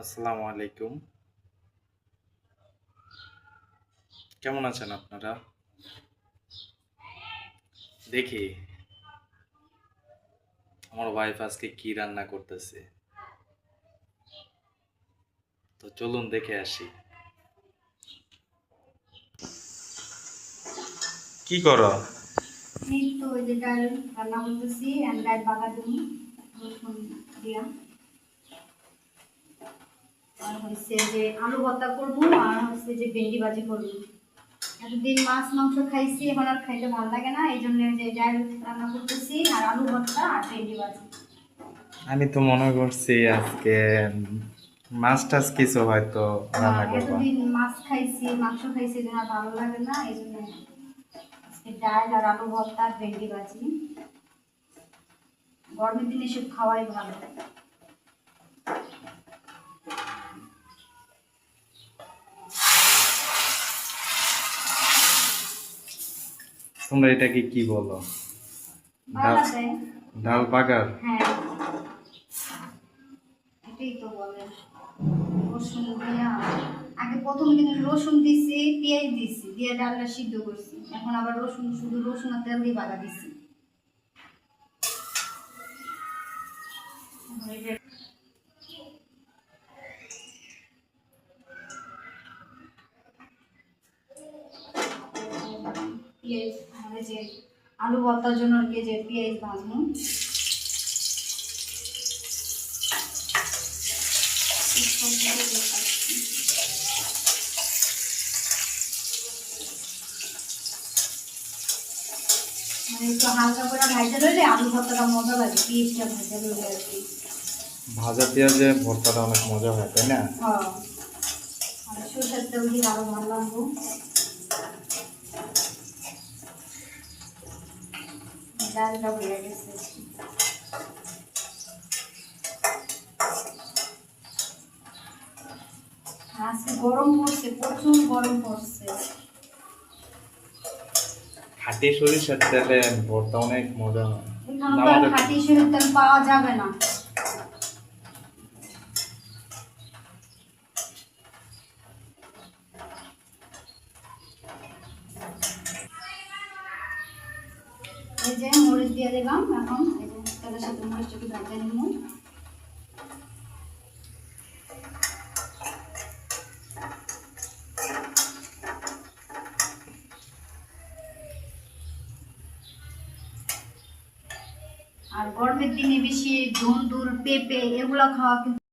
আসসালামু আলাইকুম। কেমন আছেন আপনারা? দেখি আমার ওয়াইফ আজকে কি রান্না করতেছে। তো চলুন দেখে আসি। কি করো? এই তো ওই যে ডাল রান্না করতেছি, আমি ডাল বাগা দিই রসুন দিয়া। আর হচ্ছে যে আলু ভর্তা করবো, আর হচ্ছে যে ভেন্ডি ভাজি করবো। এতদিন মাছ মাংস খাইছি, এখন আর খাইতে ভালো লাগে না, এই জন্য যে ডাল রান্না করতেছি আর আলু ভর্তা আর ভেন্ডি ভাজি। আমি তো মনে করছি আজকে মাছ টাছ কিছু হয়তো রান্না করবা। এতদিন মাছ খাইছি মাংস খাইছি, এই জন্য আর ভালো লাগে না, এই জন্য আজকে ডাল আর আলু ভর্তা আর ভেন্ডি ভাজি। গরমের দিনে এসব খাওয়াই ভালো। তোমরা এটাকে কি বলো? ডাল ভালো দেয়। ডাল বাগার? হ্যাঁ, এটাই তো বলে। রসুন দিয়া আগে প্রথম দিনে রসুন দিছি, পেঁয়াজ দিছি, দিয়ে ডালটা সিদ্ধ করছি। এখন আবার রসুন, শুধু রসুন আর তেল দিয়ে বাগা দিছি। পেঁয়াজ মানে যে আলু ভর্তার জন্য আর কি যে পেঁয়াজ ভাজবো। মানে একটু হালকা করে ভাজা লইলে আলু ভর্তাটা মজা লাগে, পেঁয়াজটা ভাজা লইলে আর কি। ভাজা পেঁয়াজে ভর্তাটা অনেক মজা হয়, তাই না? হ্যাঁ, আর সরষের তেল দিলে আরো ভালো লাগবো। ডালটা হয়ে গেছে। আজকে গরম পড়ছে, প্রচুর গরম পড়ছে। খাঁটি সরিষার তেলে ভর্তা অনেক মজা হয়। এখানে তো আর আমাদের খাঁটি সরিষার তেল পাওয়া যাবে না। এই যে মরিচ দিয়ে দিলাম, এখন এই যে তেলের সাথে মরিচটা একটু ভাজা নিব। আর গরমের দিনে বেশি ধুন্দুল পেঁপে এগুলো খাওয়া কিন্তু